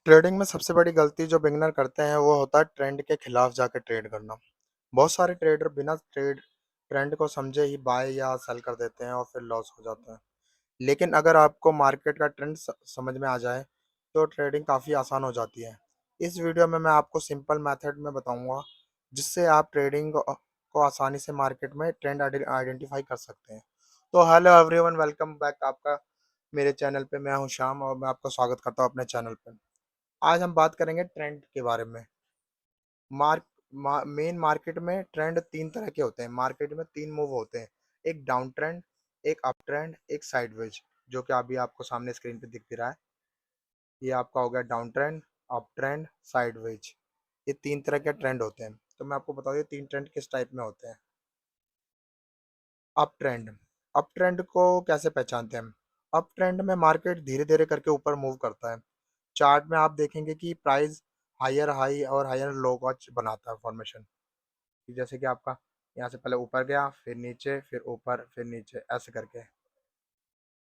Trading में सबसे बड़ी गलती जो बिगिनर करते हैं वो होता है ट्रेंड के खिलाफ जाके ट्रेड करना। बहुत सारे ट्रेडर बिना ट्रेंड को समझे ही बाय या सेल कर देते हैं और फिर लॉस हो जाता है। लेकिन अगर आपको मार्केट का ट्रेंड समझ में आ जाए तो ट्रेडिंग काफ़ी आसान हो जाती है। इस वीडियो में मैं आपको सिंपल मेथड में बताऊंगा जिससे आप ट्रेडिंग को आसानी से मार्केट में ट्रेंड आइडेंटिफाई कर सकते हैं। तो हेलो एवरीवन, वेलकम बैक आपका मेरे चैनल पे। मैं हूं श्याम और मैं आपका स्वागत करता हूं अपने चैनल पे। आज हम बात करेंगे ट्रेंड के बारे में। मार्क मेन मार्केट में ट्रेंड तीन तरह के होते हैं। मार्केट में तीन मूव होते हैं, एक डाउन ट्रेंड, एक अप ट्रेंड, एक साइडवेज, जो कि अभी आपको सामने स्क्रीन पे दिख भी रहा है। ये आपका हो गया down trend, up trend, sideways. ये तीन तरह के ट्रेंड होते हैं। तो मैं आपको बता दूं ये तीन ट्रेंड किस टाइप में होते हैं। अप ट्रेंड, अप ट्रेंड को कैसे पहचानते हैं हम? अप ट्रेंड में मार्केट धीरे धीरे करके ऊपर मूव करता है। चार्ट में आप देखेंगे कि प्राइस हायर हाई और हायर लो का बनाता है फॉर्मेशन। जैसे कि आपका यहाँ से पहले ऊपर गया, फिर नीचे, फिर ऊपर, फिर नीचे, ऐसे करके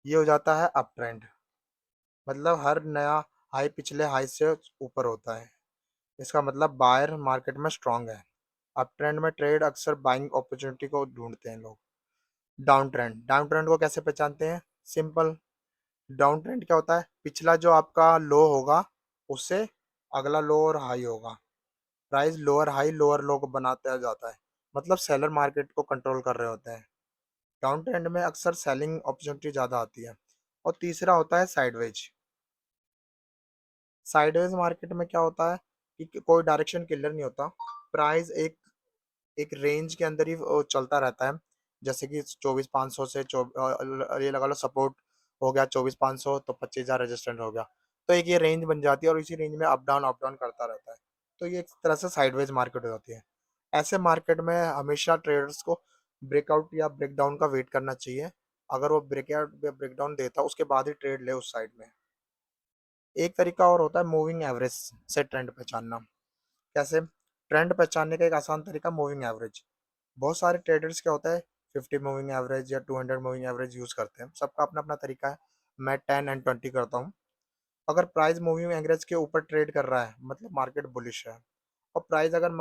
ये हो जाता है अप ट्रेंड। मतलब हर नया हाई पिछले हाई से ऊपर होता है। इसका मतलब बायर मार्केट में स्ट्रांग है। अप ट्रेंड में ट्रेड अक्सर बाइंग अपॉर्चुनिटी को ढूंढते हैं लोग। डाउन ट्रेंड, डाउन ट्रेंड को कैसे पहचानते हैं? सिंपल। डाउन ट्रेंड क्या होता है? पिछला जो आपका लो होगा उससे अगला लो और हाई होगा। प्राइस लोअर हाई लोअर लो को बनाता जाता है। मतलब सेलर मार्केट को कंट्रोल कर रहे होते हैं। डाउन ट्रेंड में अक्सर सेलिंग अपॉर्चुनिटी ज़्यादा आती है। और तीसरा होता है साइडवेज। साइडवेज मार्केट में क्या होता है कि कोई डायरेक्शन क्लियर नहीं होता। प्राइस एक एक रेंज के अंदर ही चलता रहता है। जैसे कि 24,500 से ये लगा लो सपोर्ट हो गया 24,500, तो 25,000 रेजिस्टेंट हो गया। तो एक ये रेंज बन जाती है और इसी रेंज में अप डाउन करता रहता है। तो ये एक तरह से साइडवेज मार्केट हो जाती है। ऐसे मार्केट में हमेशा ट्रेडर्स को ब्रेकआउट या ब्रेकडाउन का वेट करना चाहिए। अगर वो ब्रेकआउट या ब्रेकडाउन देता है उसके बाद ही ट्रेड ले उस साइड में। एक तरीका और होता है मूविंग एवरेज से ट्रेंड पहचानना। कैसे? ट्रेंड पहचानने का एक आसान तरीका मूविंग एवरेज। बहुत सारे ट्रेडर्स क्या होता है 50 मूविंग एवरेज या 200 मूविंग एवरेज यूज करते हैं। सबका अपना अपना तरीका है। मैं 10 एंड 20 करता हूँ। अगर प्राइस मूविंग एवरेज के ऊपर ट्रेड कर रहा है मतलब मार्केट बुलिश है। और प्राइस अगर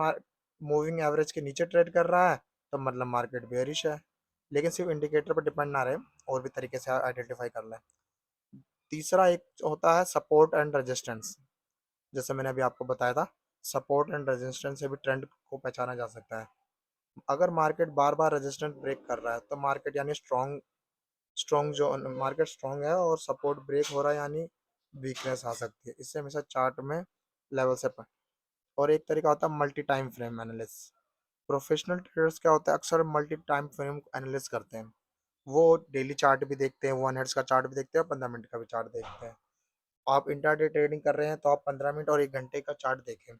मूविंग एवरेज के नीचे ट्रेड कर रहा है तो मतलब मार्केट बेयरिश है। लेकिन सिर्फ इंडिकेटर पर डिपेंड ना रहे, और भी तरीके से आइडेंटिफाई कर लें। तीसरा एक होता है सपोर्ट एंड रेजिस्टेंस। जैसे मैंने अभी आपको बताया था, सपोर्ट एंड रेजिस्टेंस से भी ट्रेंड को पहचाना जा सकता है। अगर मार्केट बार बार रेजिस्टेंस ब्रेक कर रहा है तो मार्केट यानी स्ट्रॉन्ग स्ट्रॉन्ग जो मार्केट स्ट्रॉन्ग है, और सपोर्ट ब्रेक हो रहा है यानी वीकनेस आ सकती है। इससे हमेशा चार्ट में लेवल से और एक तरीका होता है multi time frame analysis. Professional traders क्या होता है अक्सर मल्टी टाइम फ्रेम एनालिसिस करते हैं। वो डेली चार्ट भी देखते हैं, 1 हर्ट्ज का चार्ट भी देखते हैं और 15 मिनट का भी चार्ट देखते हैं। आप इंट्राडे ट्रेडिंग कर रहे हैं तो आप 15 मिनट और 1 घंटे का चार्ट देखें।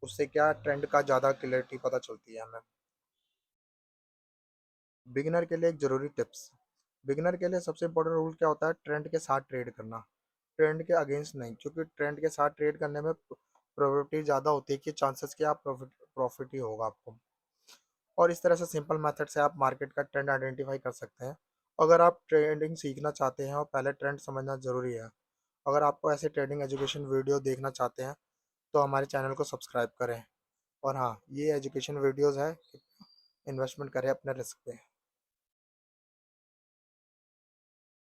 उससे क्या ट्रेंड का ज़्यादा क्लियरिटी पता चलती है हमें। बिगिनर के लिए एक ज़रूरी टिप्स। बिगिनर के लिए सबसे इंपॉर्टेंट रूल क्या होता है? ट्रेंड के साथ ट्रेड करना, ट्रेंड के अगेंस्ट नहीं। क्योंकि ट्रेंड के साथ ट्रेड करने में प्रोबेबिलिटी ज़्यादा होती है कि चांसेस कि आप प्रॉफिट ही होगा आपको। और इस तरह से सिंपल मेथड से आप मार्केट का ट्रेंड आइडेंटिफाई कर सकते हैं। अगर आप ट्रेडिंग सीखना चाहते हैं और पहले ट्रेंड समझना ज़रूरी है। अगर आपको ऐसे ट्रेडिंग एजुकेशन वीडियो देखना चाहते हैं तो हमारे चैनल को सब्सक्राइब करें। और हाँ, ये एजुकेशन वीडियोज़ है, इन्वेस्टमेंट करें अपने रिस्क पे।